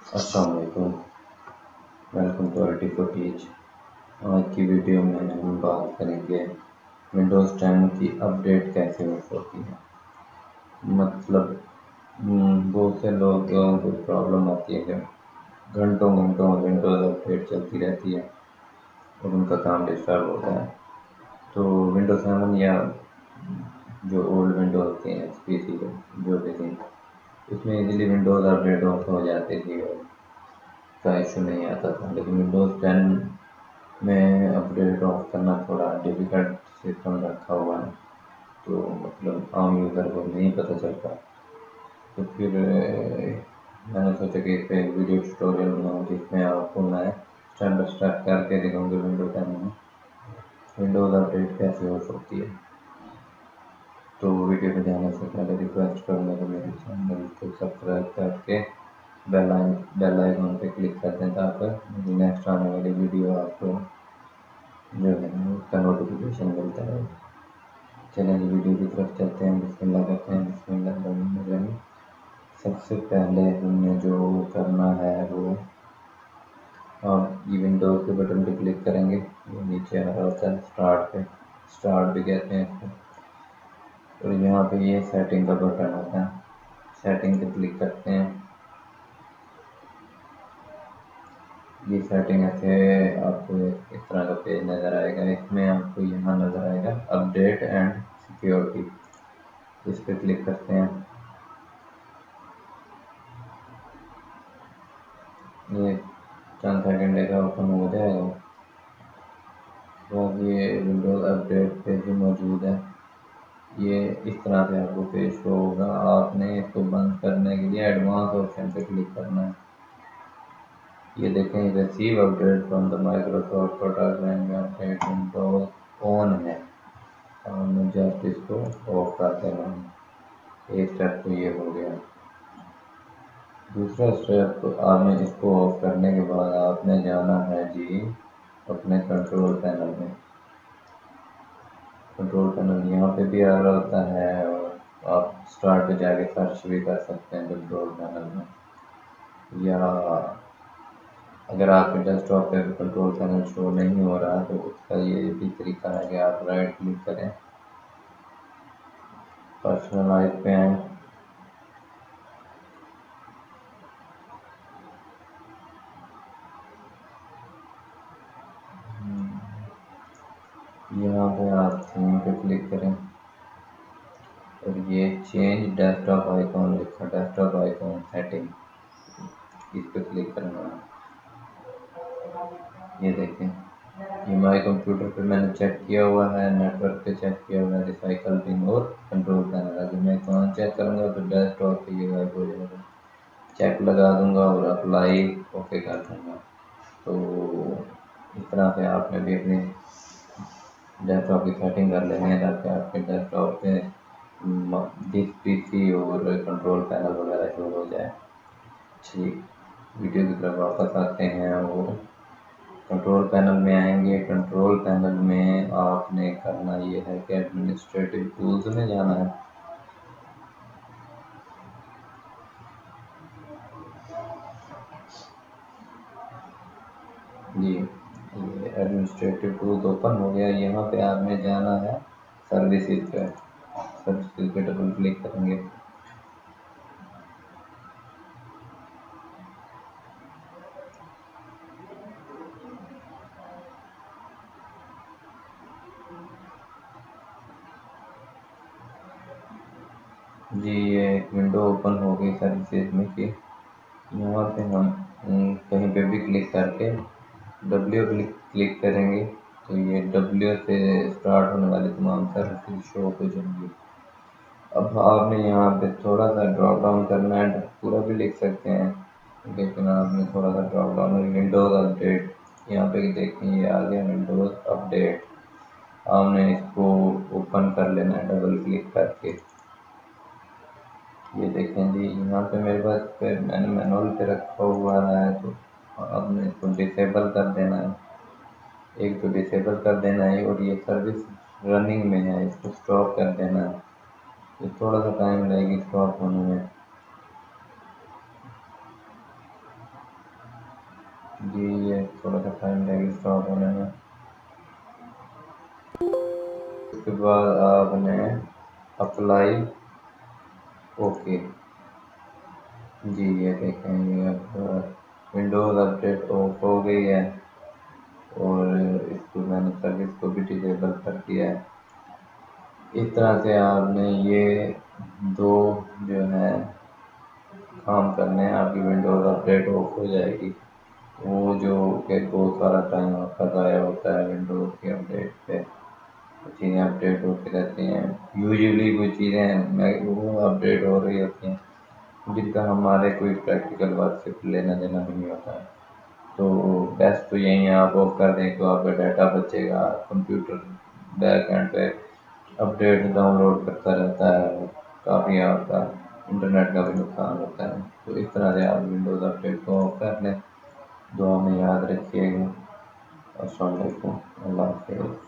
السلام علیکم، welcome to I T footage. آج کی ویڈیو میں ہم بات کریں گے ونڈوز 10 کی اپڈیٹ کیسے ہوتی ہے۔ مطلب بہت سے لوگوں کو پرابلم آتی ہے کہ گھنٹوں گھنٹوں ونڈوز اپڈیٹ چلتی رہتی ہے اور ان کا کام ڈسٹرب ہوتا ہے۔ تو ونڈوز 7 یا جو اولڈ ونڈو ہوتے ہیں ایچ پی سی جو بھی تھیں، اس میں ایزیلی ونڈوز اپڈیٹ ہو جاتی تھی اور کا ایشو نہیں آتا تھا، لیکن ونڈوز 10 میں اپڈیٹ آف کرنا تھوڑا ڈیفیکلٹ سسٹم رکھا ہوا ہے، تو مطلب عام یوزر کو نہیں پتہ چلتا۔ تو پھر میں نے سوچا کہ اس پہ ایک ویڈیو ٹیوٹوریل بناؤں جس میں آپ کو میں اسٹیپ بائی اسٹیپ کر کے دکھاؤں گی ونڈوز 10 میں ونڈوز اپڈیٹ کیسے ہو سکتی ہے۔ تو ویڈیو پہ جانے سے پہلے ریکویسٹ کروں گا کہ میرے چینل کو سبسکرائب کر کے بیل آئیکن پہ کلک کر دیں تاکہ میری نیکسٹ آنے والی ویڈیو آپ کو جو ہے اس کا نوٹیفیکیشن ملتا ہے۔ چلیں ویڈیو کی طرف چلتے ہیں، بسم اللہ کرتے ہیں۔ بسم اللہ الرحمن الرحیم۔ سب سے پہلے ہم نے جو کرنا ہے وہ آپ یہ ونڈوز کے بٹن پہ کلک کریں گے، یہ نیچے آ رہا ہوتا ہے اسٹارٹ پہ، اسٹارٹ بھی کہتے ہیں اس کو، اور یہاں پہ یہ سیٹنگ کا بٹن ہوتا ہے، سیٹنگ پہ کلک کرتے ہیں۔ یہ سیٹنگ ایسے آپ کو اس طرح کا پیج نظر آئے گا، اس میں آپ کو یہاں نظر آئے گا اپڈیٹ اینڈ سیکیورٹی، اس پہ کلک کرتے ہیں۔ یہ چند سیکنڈ کا اوپن ہو جائے گا، تو اب یہ ونڈوز اپڈیٹ پیج بھی موجود ہے۔ یہ اس طرح سے آپ کو پیج شو ہوگا، آپ نے اس کو بند کرنے کے لیے ایڈوانس آپشن پہ کلک کرنا ہے۔ یہ دیکھیں receive update from the Microsoft product and update Windows on ہے، اور میں جسٹ اس کو آف کر دینا ہوں۔ ایک اسٹیپ تو یہ ہو گیا۔ دوسرا اسٹیپ آپ نے اس کو آف کرنے کے بعد آپ نے جانا ہے جی اپنے کنٹرول پینل میں۔ کنٹرول پینل یہاں پہ بھی آ رہا ہوتا ہے، اور آپ اسٹارٹ پہ جا کے سرچ بھی کر سکتے ہیں کنٹرول پینل میں، یا اگر آپ کے ڈیسک ٹاپ پہ کنٹرول پینل شو نہیں ہو رہا تو اس کا یہ بھی طریقہ ہے کہ آپ رائٹ کلک کریں، پرسنلائز پہ آئیں، یہاں پہ آپ تھیم پہ کلک کریں، اور یہ چینج ڈیسک ٹاپ آئیکن لکھا، ڈیسک ٹاپ آئیکن سیٹنگ، اس پہ کلک کرنا ہے۔ یہ دیکھیں یہ مائی کمپیوٹر پہ میں نے چیک کیا ہوا ہے، نیٹ ورک پہ چیک کیا ہوا ہے، ریسائیکل بن اور کنٹرول پینل۔ اگر میں کہاں چیک کروں گا تو ڈیسک ٹاپ پہ یہ غائب ہو جائے گا، چیک لگا دوں گا اور اپلائی اوکے کر دوں گا۔ تو اس طرح سے آپ نے بھی اپنی ڈیسک ٹاپ کی سیٹنگ کر لینی ہے تاکہ آپ کے ڈیسک ٹاپ پہ ڈس پی سی اور کنٹرول پینل وغیرہ شو ہو جائے۔ ٹھیک، ویڈیو کی طرف واپس آتے ہیں اور کنٹرول پینل میں آئیں گے۔ کنٹرول پینل میں آپ نے کرنا یہ ہے کہ ایڈمنسٹریٹو ٹولز میں جانا ہے۔ جی یہ ایڈمنسٹریٹو ٹولز اوپن ہو گیا، یہاں پہ آپ نے جانا ہے سروسز پہ، سروسز پہ ڈبل کلک کریں گے۔ جی یہ ایک ونڈو اوپن ہو گئی سروسز میں کی، یہاں پہ ہم کہیں پہ بھی کلک کر کے ڈبلیو کلک کریں گے تو یہ ڈبلیو سے اسٹارٹ ہونے والی تمام سروسز شو ہو جائیں گی۔ اب آپ نے یہاں پہ تھوڑا سا ڈراپ ڈاؤن کرنا ہے، پورا بھی لکھ سکتے ہیں لیکن آپ نے تھوڑا سا ڈراپ ڈاؤن ونڈوز اپڈیٹ، یہاں پہ دیکھیں یہ آ گیا ونڈوز اپڈیٹ، آپ نے اس کو اوپن کر لینا ہے ڈبل کلک کر کے۔ یہ دیکھیں جی یہاں پہ میرے پاس میں نے مینول پہ رکھا ہوا ہے، تو اب نے اس کو ڈسیبل کر دینا ہے، ایک تو ڈسیبل کر دینا ہے، اور یہ سروس رننگ میں ہے، اس کو اسٹاپ کر دینا ہے، یہ تھوڑا سا ٹائم لگے گی اسٹاپ ہونے میں۔ جی یہ تھوڑا سا ٹائم لگے گا اسٹارٹ ہونے میں. اس کے بعد آپ نے اپلائی اوکے. جی یہ دیکھیں یہ اب ونڈوز اپڈیٹ آف ہو گئی ہے اور اس کو میں نے سروس کو بھی ڈسیبل کر دیا ہے. اس طرح سے آپ نے یہ دو جو ہے کام کرنے ہیں. آپ کی ونڈوز اپڈیٹ آف ہو جائے گی. وہ جو کہ بہت سارا ٹائم آپ کا ضائع ہوتا ہے ونڈوز کی اپڈیٹ پہ. چیزیں اپڈیٹ ہوتی رہتی ہیں. یوزلی کوئی چیزیں وہ اپڈیٹ ہو رہی ہوتی ہیں جن کا ہمارے کوئی پریکٹیکل ورک سے لینا دینا بھی نہیں ہوتا ہے. تو بیسٹ تو یہی ہے آپ آف کر دیں تو آپ کا ڈیٹا بچے گا. کمپیوٹر بیک اینڈ پہ اپڈیٹ ڈاؤن لوڈ کرتا رہتا ہے. کافی آپ کا انٹرنیٹ کا بھی نقصان ہوتا ہے. تو اس طرح سے آپ ونڈوز اپڈیٹ کو آف کر لیں. دعا میں یاد رکھیے گا. السلام علیکم. اللہ حافظ.